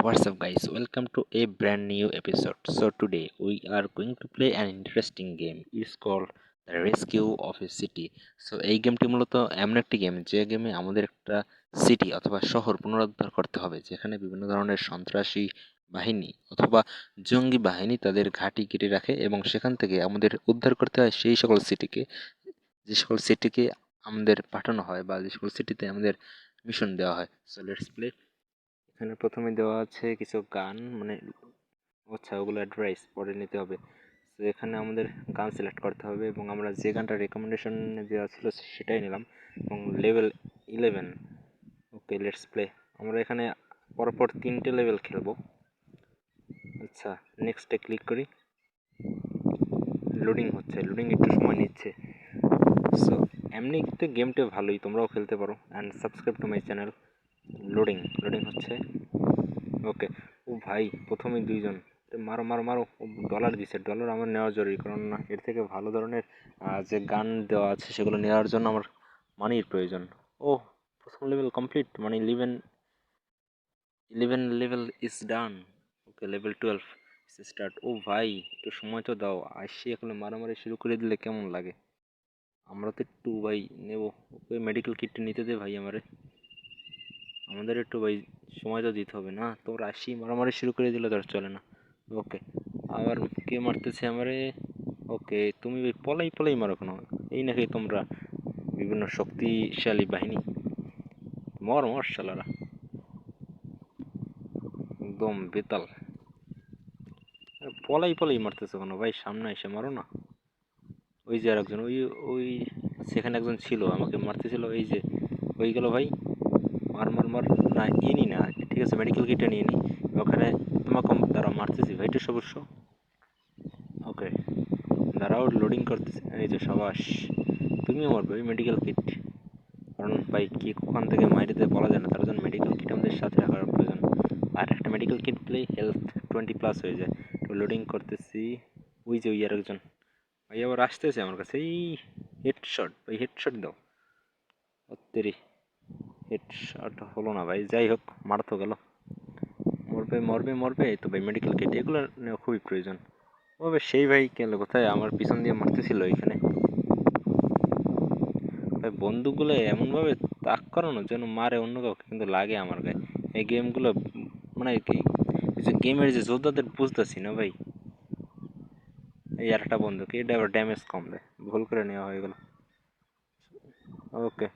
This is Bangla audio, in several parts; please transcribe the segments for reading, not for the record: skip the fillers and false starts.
What's up guys, welcome to a brand new episode. So today we are going to play an interesting game. It's called The Rescue of a City. So এই গেমটি মূলত এমন একটি গেম যে গেমে আমাদের একটা সিটি অথবা শহর পুনরুদ্ধার করতে হবে, যেখানে বিভিন্ন ধরনের সন্ত্রাসী বাহিনী অথবা জঙ্গি বাহিনী তাদের ঘাঁটি কেটে রাখে এবং সেখান থেকে আমাদের উদ্ধার করতে হয় সেই সকল সিটিকে, যে সকল সিটিকে আমাদের পাঠানো হয় বা যে সকল সিটিতে আমাদের মিশন দেওয়া হয়। So let's play. এখানে প্রথমে দেওয়া আছে কিছু গান, মানে আচ্ছা ওগুলো অ্যাডভাইস পরে নিতে হবে। তো এখানে আমাদের গান সিলেক্ট করতে হবে এবং আমরা যে গানটা রেকমেন্ডেশন দেওয়া ছিল সেটাই নিলাম এবং লেভেল 11। Okay let's play. আমরা এখানে পরপর 3টে লেভেল খেলবো। আচ্ছা নেক্সটে ক্লিক করি। লোডিং হচ্ছে, লোডিং একটু সময় নিচ্ছে। সো এমনিতে গেমটা ভালোই, তোমরাও খেলতে পারো and subscribe to my channel. Loading loading হচ্ছে। ওকে ও ভাই প্রথমে দুইজন, মারো মারো মারো। ডলার দিছে, ডলার আমার নেওয়া জরুরি, কারণ এর থেকে ভালো ধরনের যে গান দেওয়া আছে সেগুলো নেওয়ার জন্য আমার মানির প্রয়োজন। ও প্রথম লেভেল কমপ্লিট, মানে 11 level is done. Okay level 12 start. ও ভাই একটু সময় তো দাও, আসি এখন মারামারি শুরু করে দিলে কেমন লাগে? আমরা তো একটু ভাই নেব। ওকে মেডিকেল কিটটা নিতে দে ভাই আমাদের একটু ভাই সময় তো দিতে হবে না? তোর আসি মারামারি শুরু করে দিলে তোর চলে না। ওকে আবার কে মারতেছে আমারে? ওকে তুমি ভাই পলাই পলাই মারো কেন? এই নাকি তোমরা বিভিন্ন শক্তিশালী বাহিনী? মর মর শালারা, একদম বেতাল। পলাই পলাই মারতেছে কেন ভাই? সামনে এসে মারো না। ওই যে আর একজন, ওই ওই সেখানে একজন ছিল আমাকে মারতেছিল, এই যে ওই গেল ভাই। মার মার মার। না ইনি না, ঠিক আছে মেডিকেল কিটটা নিয়ে নি। ওখানে তোমাকে তারা মারতেছি ভাই, একটু সবস্য। ওকে দাঁড়াও, লোডিং করতেছে। এই যে সাবাস, তুমিও মারবে ওই মেডিকেল কিট, কারণ ভাই কি ওখান থেকে মাইরে দিয়ে বলা যায় না, তার জন্য মেডিকেল কিট আমাদের সাথে রাখার প্রয়োজন। আর একটা মেডিকেল কিট প্লে হেলথ 20+ হয়ে যায়। তো লোডিং করতেছি। ওই যে ওই আর একজন ভাই আবার আসতেছে আমার কাছে। এই হেডশট ভাই, হেডশট দাও। ওত্তেরি, হেডশট হলো না ভাই, যাই হোক মার তো গেল। মরবে মরবে মরবে। এই তো ভাই মেডিকেল কিট, এগুলো নেওয়া খুবই প্রয়োজন। ওবে সেই ভাই গেল কোথায়? আমার পিছন দিয়ে মারতেছিল এখানে। ভাই বন্দুকগুলো এমনভাবে তাক করানো যেন মারে অন্য কাউকে, কিন্তু লাগে আমার গায়ে। এই গেমগুলো মানে কি, এই যে গেমের যে যোদ্ধাদের বুঝতেছি না ভাই। এই আর একটা বন্দুক, এটা আবার ড্যামেজ কম দেয়, ভুল করে নেওয়া হয়ে গেল। ওকে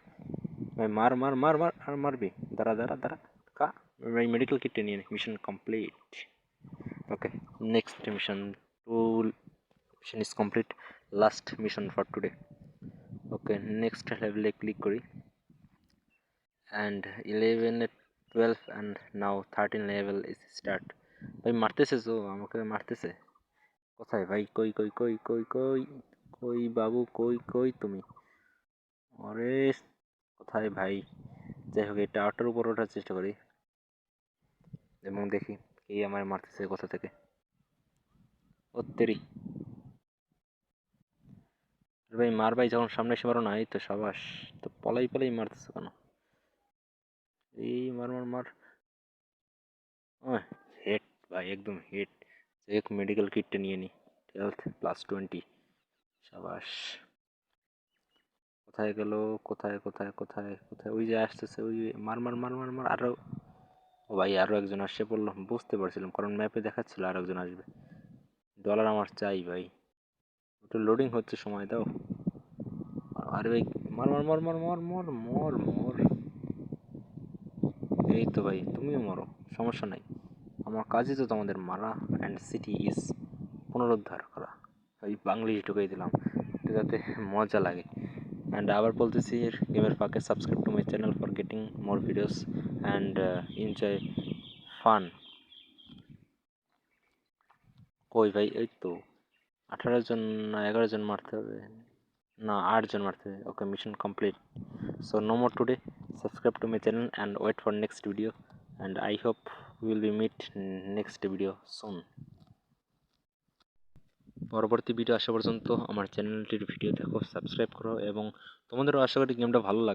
ভাই মার মার মার মার, আর মারবি? দাঁড়া দাঁড়া দাঁড়া কা ভাই মেডিকেল কিটটা নিয়ে নে। Mission complete. Okay next mission. Two mission is complete, last mission for today. Okay next লেভেলে ক্লিক করি and 11, 12 and now 13 level is start. ভাই মারতেছে তো, আমাকে মারতেছে। কোথায় ভাই? কই কই কই কই কই কই বাবু, কই কই তুমি? আরে কোথায় ভাই? যাই হোক এই টাওয়ারটার উপর ওঠার চেষ্টা করি এবং দেখি কে আমায় মারতেছে কোথা থেকে। ওত্তেরি ভাই মার ভাই, যখন সামনে এসে মারো না। এই তো সাবাস। তো পলাই পলাই মারতেছে কেন? এই মার মার মার। হেড ভাই, একদম হেড। এক মেডিকেল কিটটা নিয়ে নি। হেলথ +20। সাবাস। কোথায় গেল? কোথায় কোথায় কোথায় কোথায়? ওই যে আসতেছে, ওই মার মার মার মার মার আরো। ও ভাই আরো একজন আসছে পড়লো, বুঝতে পারছিলাম কারণ ম্যাপে দেখাচ্ছিল আর একজন আসবে। ডলার আমার চাই ভাই, একটু লোডিং হচ্ছে, সময় দাও। আরে ভাই মার মার মার মার মার মার মর মর। এই তো ভাই তুমিও মরো, সমস্যা নাই। আমার কাজই তো তোমাদের মারা অ্যান্ড সিটি ইজ পুনরুদ্ধার করা। ওই বাংলিশ ঢুকিয়ে দিলাম যাতে মজা লাগে। অ্যান্ড আবার বলতেছি, গেমের ফাঁকে subscribe to my channel for getting more videos and enjoy fun. কই ভাই? এই তো 18 জন না 11 জন মারতে হবে, না 8 জন মারতে হবে। Okay mission complete. So no more today. Subscribe to my channel and wait for next video and I hope will be meet next video soon. পরবর্তী ভিডিও আসা পর্যন্ত আমার চ্যানেলটির ভিডিও দেখো, সাবস্ক্রাইব করো এবং তোমাদেরও আশা করি গেমটা ভালো লাগবে।